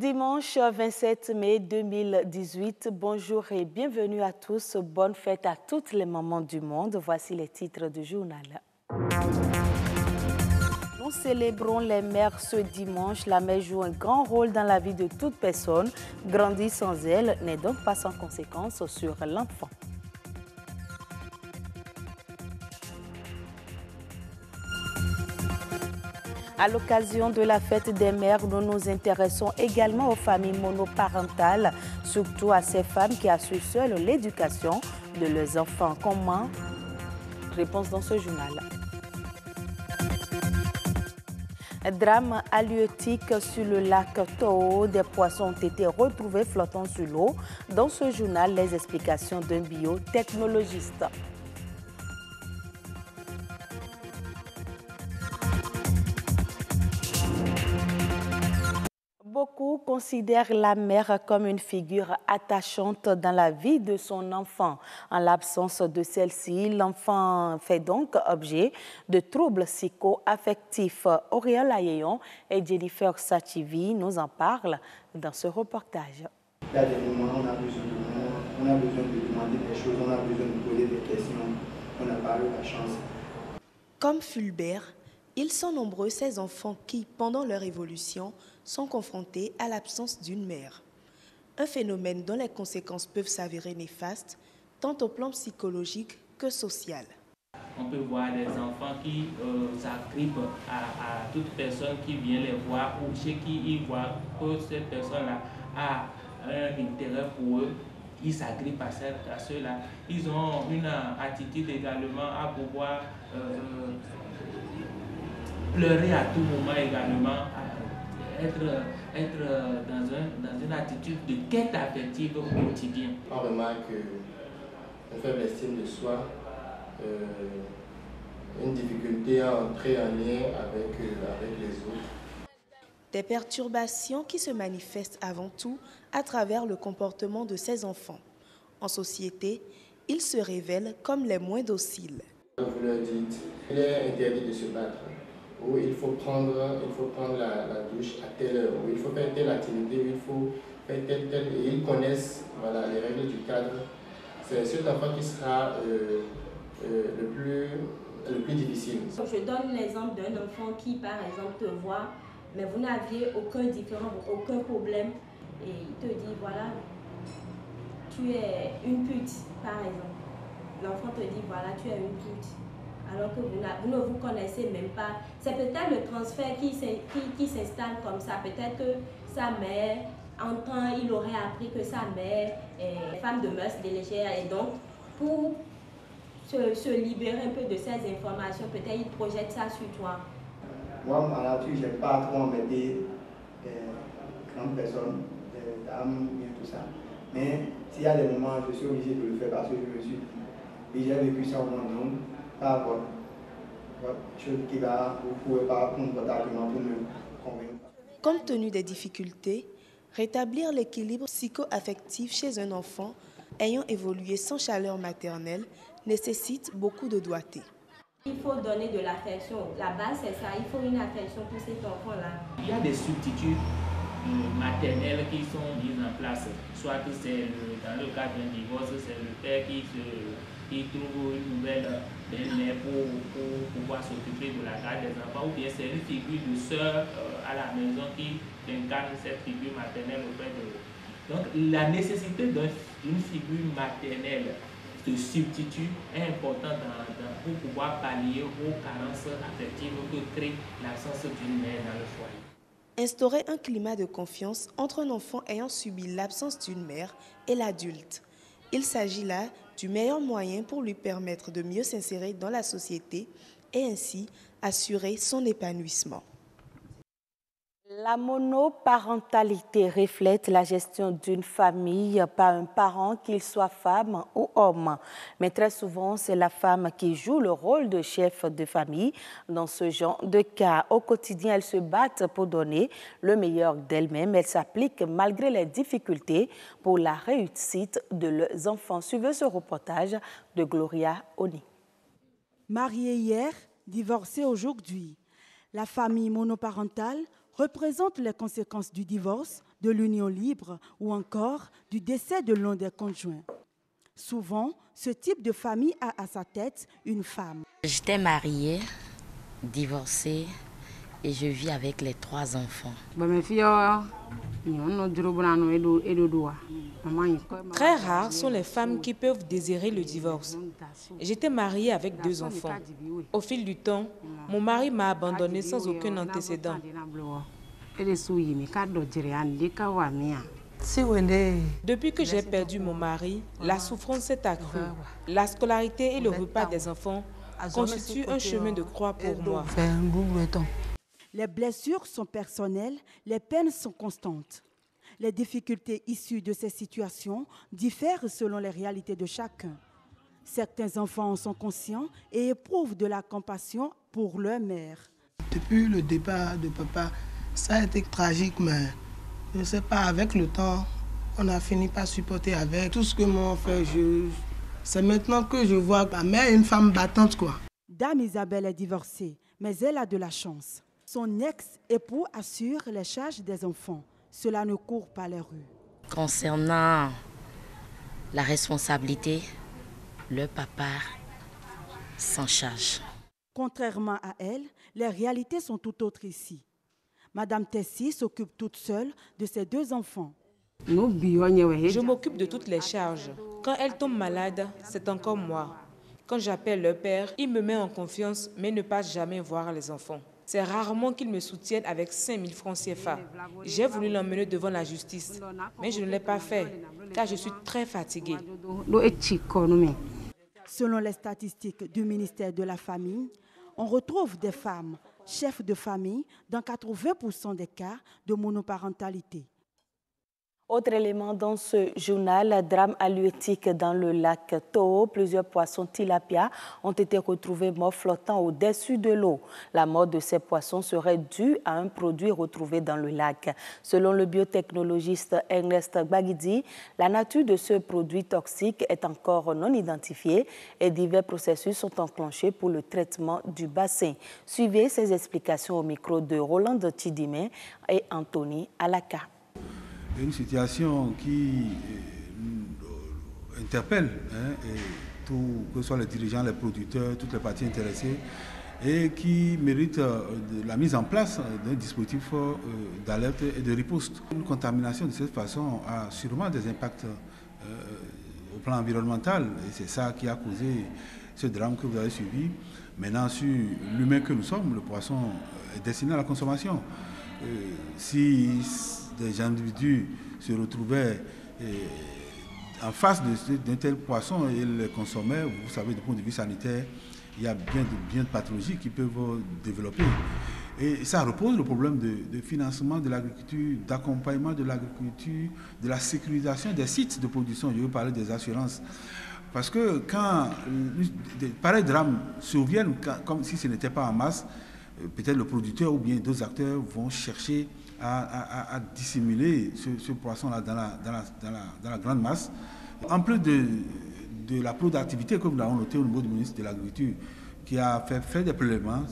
Dimanche 27 mai 2018, bonjour et bienvenue à tous. Bonne fête à toutes les mamans du monde. Voici les titres du journal. Nous célébrons les mères ce dimanche. La mère joue un grand rôle dans la vie de toute personne. Grandir sans elle n'est donc pas sans conséquences sur l'enfant. À l'occasion de la fête des mères, nous nous intéressons également aux familles monoparentales, surtout à ces femmes qui assurent seules l'éducation de leurs enfants. Comment? Réponse dans ce journal. Drame halieutique sur le lac Toho. Des poissons ont été retrouvés flottant sur l'eau. Dans ce journal, les explications d'un biotechnologiste. Beaucoup considèrent la mère comme une figure attachante dans la vie de son enfant. En l'absence de celle-ci, l'enfant fait donc objet de troubles psycho-affectifs. Auréole Ayeyon et Jennifer Sachivi nous en parlent dans ce reportage. Il y a des moments où on a besoin de nous, on a besoin de demander des choses, on a besoin de poser des questions, on n'a pas eu la chance. Comme Fulbert, ils sont nombreux ces enfants qui, pendant leur évolution, sont confrontés à l'absence d'une mère. Un phénomène dont les conséquences peuvent s'avérer néfastes, tant au plan psychologique que social. On peut voir des enfants qui s'agrippent à toute personne qui vient les voir ou chez qui ils voient que cette personne-là a un intérêt pour eux. Ils s'agrippent à ceux-là. Ils ont une attitude également à pouvoir pleurer à tout moment également, être dans une attitude de quête affective au quotidien. On remarque une faible estime de soi, une difficulté à entrer en lien avec les autres. Des perturbations qui se manifestent avant tout à travers le comportement de ces enfants. En société, ils se révèlent comme les moins dociles. Vous leur dites, il est interdit de se battre, ou il faut prendre la douche à telle heure, ou il faut faire telle activité, ou il faut faire telle, et ils connaissent voilà, les règles du cadre. C'est cet enfant qui sera le plus difficile. Je donne l'exemple d'un enfant qui, par exemple, te voit, mais vous n'aviez aucun différent, aucun problème, et il te dit, voilà, tu es une pute, par exemple. L'enfant te dit, voilà, tu es une pute, alors que vous ne vous connaissez même pas. C'est peut-être le transfert qui s'installe comme ça. Peut-être que sa mère, en temps, il aurait appris que sa mère est femme de mœurs légères. Et donc, pour se libérer un peu de ces informations, peut-être il projette ça sur toi. Moi, ma nature, je n'aime pas trop embêter des grandes personnes, des dames, tout ça. Mais s'il y a des moments, je suis obligé de le faire parce que je me suis dit, et j'ai vécu ça au monde, donc, pas votre chose qui va, vous ne pouvez pas prendre votre argument pour me convaincre. Compte tenu des difficultés, rétablir l'équilibre psycho-affectif chez un enfant ayant évolué sans chaleur maternelle nécessite beaucoup de doigté. Il faut donner de l'affection. La base, c'est ça. Il faut une affection pour cet enfant-là. Il y a des substituts maternels qui sont mis en place. Soit que c'est dans le cas d'un divorce, c'est le père qui trouve une nouvelle belle-mère pour pouvoir s'occuper de la garde des enfants, ou bien c'est une figure de sœur à la maison qui incarne cette figure maternelle auprès de eux. Donc la nécessité d'une figure maternelle de substitut est importante pour pouvoir pallier aux carences affectives que crée l'absence d'une mère dans le foyer. Instaurer un climat de confiance entre un enfant ayant subi l'absence d'une mère et l'adulte. Il s'agit là du meilleur moyen pour lui permettre de mieux s'insérer dans la société et ainsi assurer son épanouissement. La monoparentalité reflète la gestion d'une famille par un parent, qu'il soit femme ou homme. Mais très souvent, c'est la femme qui joue le rôle de chef de famille. Dans ce genre de cas, au quotidien, elles se battent pour donner le meilleur d'elles-mêmes. Elles s'appliquent malgré les difficultés pour la réussite de leurs enfants. Suivez ce reportage de Gloria Oni. Mariée hier, divorcée aujourd'hui. La famille monoparentale représente les conséquences du divorce de l'union libre ou encore du décès de l'un des conjoints. Souvent, ce type de famille a à sa tête une femme. J'étais mariée, divorcée et je vis avec les 3 enfants. Très rares sont les femmes qui peuvent désirer le divorce. J'étais mariée avec 2 enfants. Au fil du temps, mon mari m'a abandonnée sans aucun antécédent. Depuis que j'ai perdu mon mari, la souffrance s'est accrue. La scolarité et le repas des enfants constituent un chemin de croix pour moi. Les blessures sont personnelles, les peines sont constantes. Les difficultés issues de ces situations diffèrent selon les réalités de chacun. Certains enfants en sont conscients et éprouvent de la compassion pour leur mère. Depuis le départ de papa, ça a été tragique, mais je ne sais pas, avec le temps, on a fini par supporter avec. Tout ce que m'ont fait, c'est maintenant que je vois ma mère est une femme battante, quoi. Dame Isabelle est divorcée, mais elle a de la chance. Son ex-époux assure les charges des enfants. Cela ne court pas les rues. Concernant la responsabilité, le papa s'en charge. Contrairement à elle, les réalités sont tout autres ici. Madame Tessie s'occupe toute seule de ses 2 enfants. Je m'occupe de toutes les charges. Quand elle tombe malade, c'est encore moi. Quand j'appelle le père, il me met en confiance, mais ne passe jamais voir les enfants. C'est rarement qu'il me soutienne avec 5 000 francs CFA. J'ai voulu l'emmener devant la justice, mais je ne l'ai pas fait, car je suis très fatiguée. Selon les statistiques du ministère de la Famille, on retrouve des femmes chefs de famille dans 80% des cas de monoparentalité. Autre élément dans ce journal, drame halieutique dans le lac Toho. Plusieurs poissons tilapia ont été retrouvés morts flottant au-dessus de l'eau. La mort de ces poissons serait due à un produit retrouvé dans le lac. Selon le biotechnologiste Ernest Gbagidi, la nature de ce produit toxique est encore non identifiée et divers processus sont enclenchés pour le traitement du bassin. Suivez ces explications au micro de Roland Tidimé et Anthony Alaka. Une situation qui interpelle que ce soit les dirigeants, les producteurs, toutes les parties intéressées et qui mérite la mise en place d'un dispositif d'alerte et de riposte. Une contamination de cette façon a sûrement des impacts au plan environnemental et c'est ça qui a causé ce drame que vous avez suivi. Maintenant, sur l'humain que nous sommes, le poisson est destiné à la consommation. Si des individus se retrouvaient en face d'un tel poisson et le consommaient, vous savez, du point de vue sanitaire, il y a bien de pathologies qui peuvent développer. Et ça repose le problème de financement de l'agriculture, d'accompagnement de l'agriculture, de la sécurisation des sites de production. Je veux parler des assurances. Parce que quand pareils drames surviennent, comme si ce n'était pas en masse, peut-être le producteur ou bien d'autres acteurs vont chercher à dissimuler ce poisson-là dans la grande masse. En plus de la productivité que nous avons noté au niveau du ministre de l'Agriculture, qui a fait des prélèvements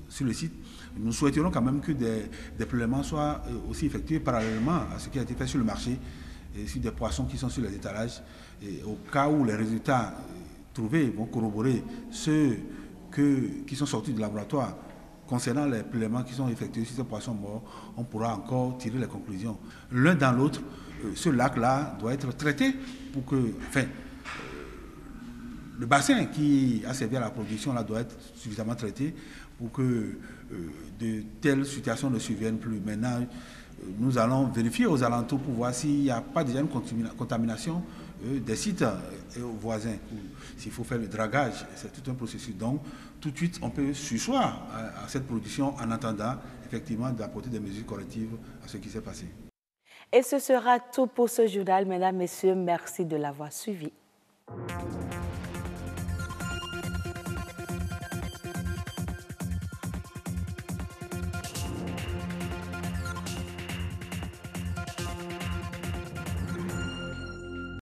sur le site, nous souhaiterions quand même que des prélèvements soient aussi effectués parallèlement à ce qui a été fait sur le marché, et sur des poissons qui sont sur les étalages, et au cas où les résultats trouvés vont corroborer ceux qui sont sortis du laboratoire. Concernant les prélèvements qui sont effectués sur ces poissons morts, on pourra encore tirer les conclusions. L'un dans l'autre, ce lac-là doit être traité pour que, le bassin qui a servi à la production là doit être suffisamment traité pour que de telles situations ne surviennent plus. Maintenant, nous allons vérifier aux alentours pour voir s'il n'y a pas déjà une contamination des sites voisins. S'il faut faire le dragage, c'est tout un processus. Donc, tout de suite, on peut surseoir à cette production en attendant effectivement d'apporter des mesures correctives à ce qui s'est passé. Et ce sera tout pour ce journal. Mesdames, Messieurs, merci de l'avoir suivi.